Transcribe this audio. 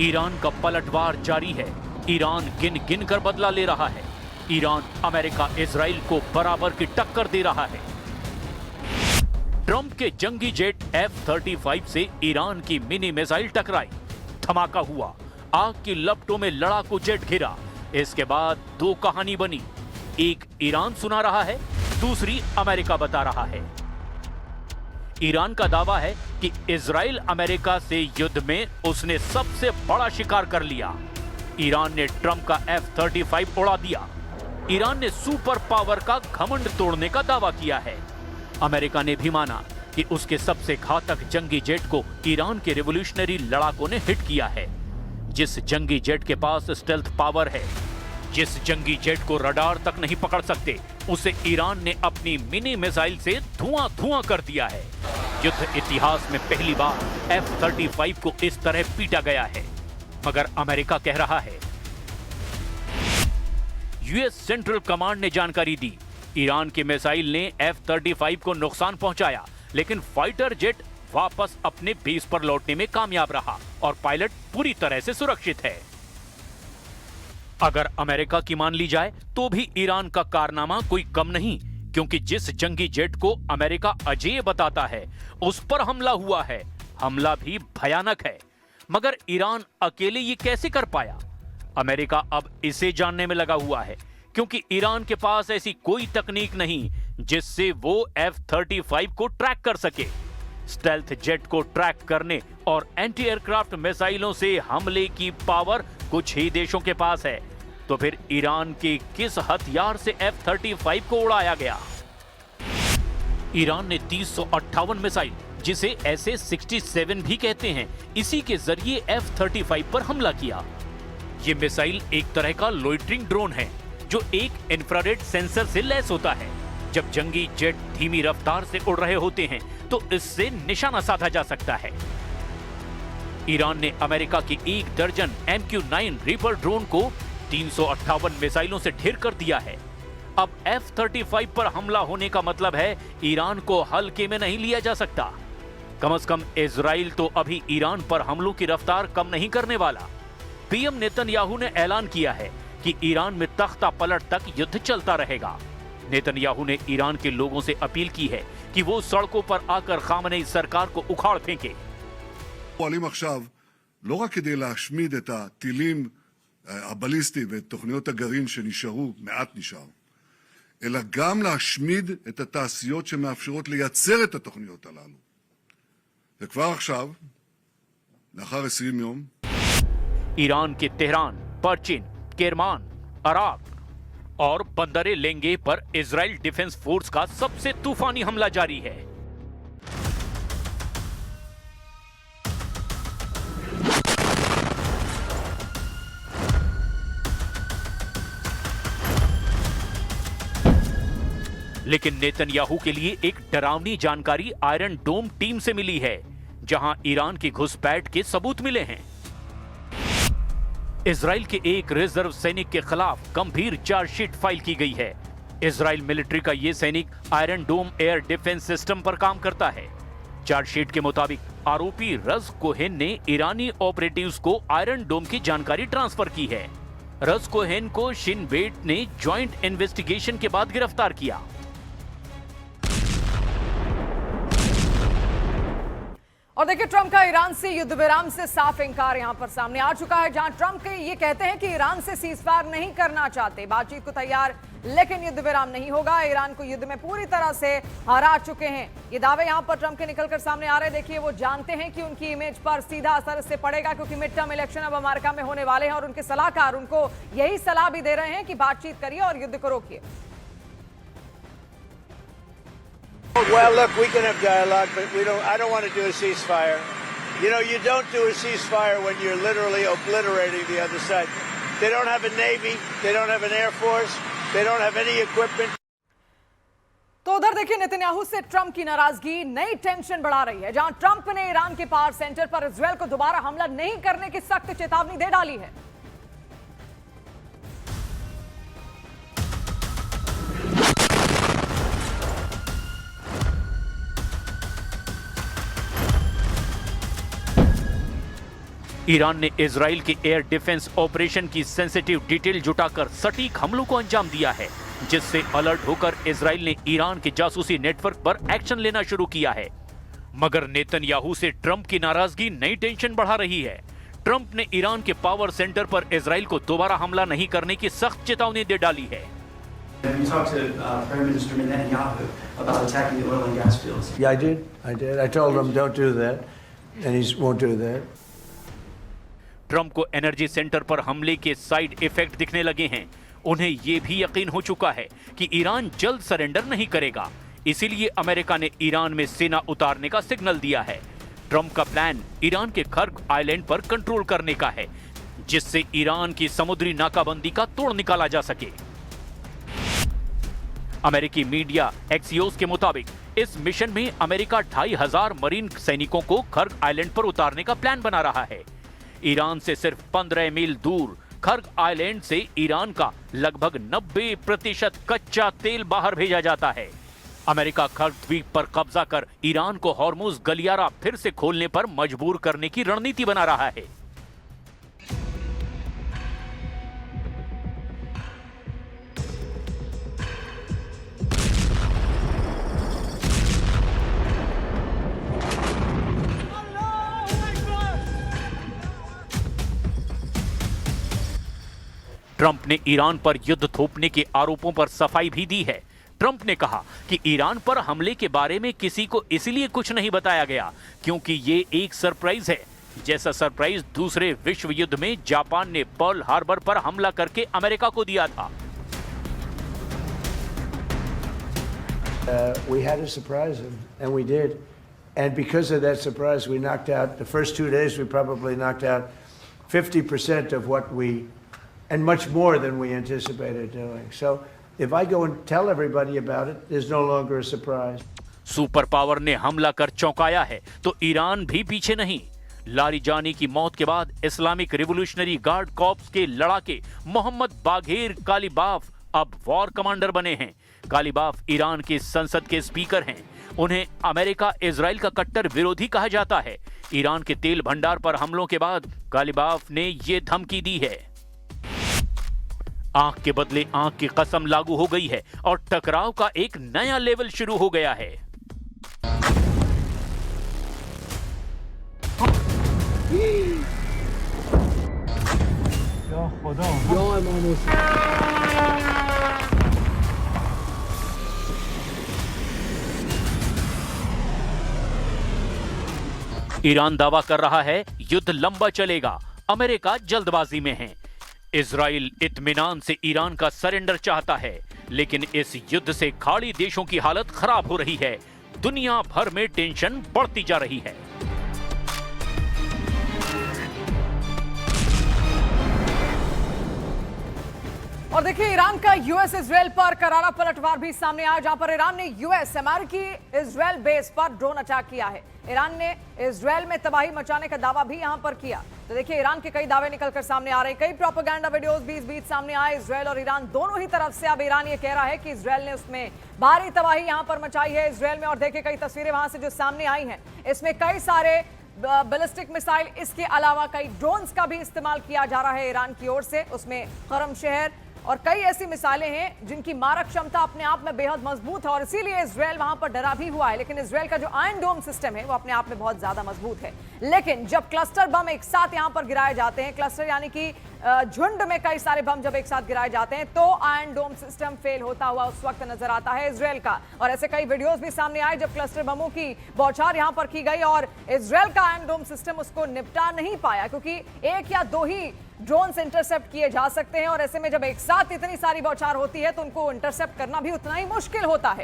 Iran का पलटवार जारी है। ईरान गिन गिन कर बदला ले रहा है। ईरान अमेरिका इजराइल को बराबर की टक्कर दे रहा है। ट्रंप के जंगी जेट F-35 से ईरान की मिनी मिसाइल टकराई, धमाका हुआ, आग की लपटों में लड़ाकू जेट घिरा। इसके बाद दो कहानी बनी, एक ईरान सुना रहा है, दूसरी अमेरिका बता रहा है। ईरान का दावा है कि इजराइल अमेरिका से युद्ध में उसने सबसे बड़ा शिकार कर लिया। ईरान ने ट्रंप का F-35 उड़ा दिया। ईरान ने सुपर पावर का घमंड तोड़ने का दावा किया है। अमेरिका ने भी माना कि उसके सबसे घातक जंगी जेट को ईरान के रिवॉल्यूशनरी लड़ाकों ने हिट किया है। जिस जंगी जेट के पास स्टेल्थ पावर है, जिस जंगी जेट को रडार तक नहीं पकड़ सकते, उसे ईरान ने अपनी मिनी मिसाइल से धुआं धुआं कर दिया है। युद्ध इतिहास में पहली बार F-35 को इस तरह पीटा गया है। मगर अमेरिका कह रहा है। यूएस सेंट्रल कमांड ने जानकारी दी, ईरान की मिसाइल ने F-35 को नुकसान पहुंचाया, लेकिन फाइटर जेट वापस अपने बेस पर लौटने में कामयाब रहा और पायलट पूरी तरह से सुरक्षित है। अगर अमेरिका की मान ली जाए तो भी ईरान का कारनामा कोई कम नहीं, क्योंकि जिस जंगी जेट को अमेरिका अजेय बताता है, उस पर हमला हुआ है। हमला भी भयानक है। मगर ईरान अकेले ये कैसे कर पाया? अमेरिका अब इसे जानने में लगा हुआ है, क्योंकि ईरान के पास ऐसी कोई तकनीक नहीं जिससे वो F-35 को ट्रैक कर सके। स्टेल्थ जेट को ट्रैक करने और एंटी एयरक्राफ्ट मिसाइलों से हमले की पावर कुछ ही देशों के पास है। तो फिर ईरान के किस हथियार से F-35 को उड़ाया गया? ईरान ने 358 मिसाइल, जिसे SA-67 भी कहते हैं, इसी के जरिए F-35 पर हमला किया। ये मिसाइल एक तरह का लोइटरिंग ड्रोन है, जो एक इंफ्रारेड सेंसर से लैस होता है। जब जंगी जेट धीमी रफ्तार से उड़ रहे होते हैं तो इससे निशाना साधा जा सकता है। ईरान ने अमेरिका की 1 दर्जन MQ-9 रीपर ड्रोन को 358 मिसाइलों से ढेर कर दिया है। अब F-35 पर हमला होने का मतलब है ईरान को हल्के में नहीं लिया जा सकता। कम से कम इजराइल तो अभी ईरान पर हमलों की रफ्तार कम नहीं करने वाला। पीएम नेतन्याहू ने ऐलान किया है कि ईरान में तख्ता पलट तक युद्ध चलता रहेगा। नेतन्याहू ने ईरान के लोगों से अपील की है कि वो सड़कों पर आकर खामनेई सरकार को उखाड़ फेंके। פועלים עכשיו לא רק כדי להשמיד את הטילים הבליסטיים ואת תוכניות הגרעין שנשארו, מעט נשאר, אלא גם להשמיד את התעשיות שמאפשרות לייצר את התוכניות הללו. וכבר עכשיו, לאחר 20 יום, ईरान के तेहरान, परचिन, केरमान, अराक और बंदरे लेंगे पर इजराइल डिफेंस फोर्स का सबसे तूफानी हमला जारी है। लेकिन नेतन्याहू के लिए एक डरावनी जानकारी आयरन डोम टीम से मिली है, जहां ईरान की घुसपैठ के सबूत मिले हैं। इजराइल के एक रिजर्व सैनिक के खिलाफ गंभीर चार्जशीट फाइल की गई है। इजराइल मिलिट्री का यह सैनिक आयरन डोम एयर डिफेंस सिस्टम पर काम करता है। चार्जशीट के मुताबिक आरोपी रज कोहेन ने ईरानी ऑपरेटिव्स को आयरन डोम की जानकारी ट्रांसफर की है। रज कोहेन को शिन बेट ने ज्वाइंट इन्वेस्टिगेशन के बाद गिरफ्तार किया। और देखिए, ट्रंप का ईरान से युद्ध विराम से साफ इंकार यहां पर सामने आ चुका है, जहां ट्रंप के ये कहते हैं कि ईरान से सीजफायर नहीं करना चाहते, बातचीत को तैयार, लेकिन युद्ध विराम नहीं होगा। ईरान को युद्ध में पूरी तरह से हरा चुके हैं। ये दावे यहां पर ट्रंप के निकलकर सामने आ रहे हैं। देखिए, वो जानते हैं कि उनकी इमेज पर सीधा असर इससे पड़ेगा, क्योंकि मिड टर्म इलेक्शन अब अमेरिका में होने वाले हैं और उनके सलाहकार उनको यही सलाह भी दे रहे हैं कि बातचीत करिए और युद्ध को रोकिए। Well, look, we can have dialogue, but I don't want to do a ceasefire. You know, you don't do a ceasefire when you're literally obliterating the other side. They don't have a navy, they don't have an air force, they don't have any equipment. तो उधर देखिए, Netanyahu से Trump की नाराजगी नई tension बढ़ा रही है, जहां ट्रंप ने ईरान के पावर सेंटर पर इजराइल को दोबारा हमला नहीं करने की सख्त चेतावनी दे डाली है। ईरान ने इजराइल के एयर डिफेंस ऑपरेशन की सेंसिटिव डिटेल जुटाकर सटीक हमलों को अंजाम दिया है, जिससे अलर्ट होकर इजराइल ने ईरान के जासूसी नेटवर्क पर एक्शन लेना शुरू किया है। मगर नेतन्याहू से ट्रंप की नाराजगी नई टेंशन बढ़ा रही है। ट्रंप ने ईरान के पावर सेंटर पर इजराइल को दोबारा हमला नहीं करने की सख्त चेतावनी दे डाली है। You talked to Prime Minister Netanyahu about attacking the oil and gas fields. Yeah, I did. I told him don't do that, and he won't do that. Trump को एनर्जी सेंटर पर हमले के साइड इफेक्ट दिखने लगे हैं। उन्हें यह भी यकीन हो चुका है कि ईरान जल्द सरेंडर नहीं करेगा, इसीलिए अमेरिका ने ईरान में सेना उतारने का सिग्नल दिया है। ट्रंप का प्लान ईरान के खर्ग आइलैंड पर कंट्रोल करने का है, जिससे ईरान की समुद्री नाकाबंदी का तोड़ निकाला जा सके। अमेरिकी मीडिया एक्सियोस के मुताबिक इस मिशन में अमेरिका 2500 मरीन सैनिकों को खर्ग आइलैंड पर उतारने का प्लान बना रहा है। ईरान से सिर्फ 15 मील दूर खर्ग आइलैंड से ईरान का लगभग 90% कच्चा तेल बाहर भेजा जाता है। अमेरिका खर्ग द्वीप पर कब्जा कर ईरान को हॉर्मुज गलियारा फिर से खोलने पर मजबूर करने की रणनीति बना रहा है। ट्रंप ने ईरान पर युद्ध थोपने के आरोपों पर सफाई भी दी है। ट्रंप ने कहा कि ईरान पर हमले के बारे में किसी को इसलिए कुछ नहीं बताया गया क्योंकि ये एक सरप्राइज है, जैसा सरप्राइज दूसरे विश्व युद्ध में जापान ने पर्ल हार्बर पर हमला करके अमेरिका को दिया था। We had to surprise him, and we did. And because of that surprise, we knocked out, the first 2 days, we probably knocked out 50% of what we, and much more than we anticipated doing. So if I go and tell everybody about it, there's no longer a surprise. Super power ने हमला कर चौंकाया है तो Iran भी पीछे नहीं। Larijani की मौत के बाद इस्लामिक रिवोल्यूशनरी गार्ड कॉर्प्स के लड़ाके मोहम्मद बाघेर कालिबाफ अब वॉर कमांडर बने हैं। कालिबाफ ईरान की संसद के स्पीकर हैं। उन्हें अमेरिका इजराइल का कट्टर विरोधी कहा जाता है। ईरान के तेल भंडार पर हमलों के बाद कालिबाफ ने ये धमकी दी है। आंख के बदले आंख की कसम लागू हो गई है और टकराव का एक नया लेवल शुरू हो गया है। ईरान दावा कर रहा है युद्ध लंबा चलेगा, अमेरिका जल्दबाजी में है। इजराइल इत्मीनान से ईरान का सरेंडर चाहता है, लेकिन इस युद्ध से खाड़ी देशों की हालत खराब हो रही है। दुनिया भर में टेंशन बढ़ती जा रही है। और देखिए ईरान का यूएस इजराइल पर करारा पलटवार भी सामने आया, जहां पर ईरान ने यूएस अमेरिकी इजराइल बेस पर ड्रोन अटैक किया है। ईरान ने इजराइल में तबाही मचाने का दावा भी यहां पर किया। तो देखिए ईरान के कई दावे निकलकर सामने आ रहे हैं, कई प्रोपेगेंडा वीडियोस बीच सामने आए। इजराइल और ईरान दोनों ही तरफ से अब ईरान ये कह रहा है कि इजराइल ने उसमें भारी तबाही यहां पर मचाई है इजराइल में। और देखिए कई तस्वीरें वहां से जो सामने आई हैं, इसमें कई सारे बैलिस्टिक मिसाइल, इसके अलावा कई ड्रोन्स का भी इस्तेमाल किया जा रहा है ईरान की ओर से। उसमें खरम शहर और कई ऐसी मिसाइलें हैं जिनकी मारक क्षमता अपने आप में बेहद मजबूत है और इसीलिए इजराइल वहां पर डरा भी हुआ है। लेकिन इजराइल का जो आयरन डोम सिस्टम है वो अपने आप में बहुत ज्यादा मजबूत है। लेकिन जब क्लस्टर बम एक साथ यहां पर गिराए जाते हैं, क्लस्टर यानी कि झुंड में कई सारे बम जब एक साथ गिराए जाते हैं, तो आयरन डोम सिस्टम फेल होता हुआ उस वक्त नजर आता है इजराइल का। और ऐसे कई वीडियोस भी सामने आए जब क्लस्टर बमों की बौछार यहां पर की गई और इजराइल का आयरन डोम सिस्टम उसको निपटा नहीं पाया, क्योंकि एक या दो ही ड्रोन्स इंटरसेप्ट किए जा सकते हैं। और ऐसे में जब एक साथ इतनी सारी बौछार होती है तो उनको इंटरसेप्ट करना भी उतना ही मुश्किल होता है।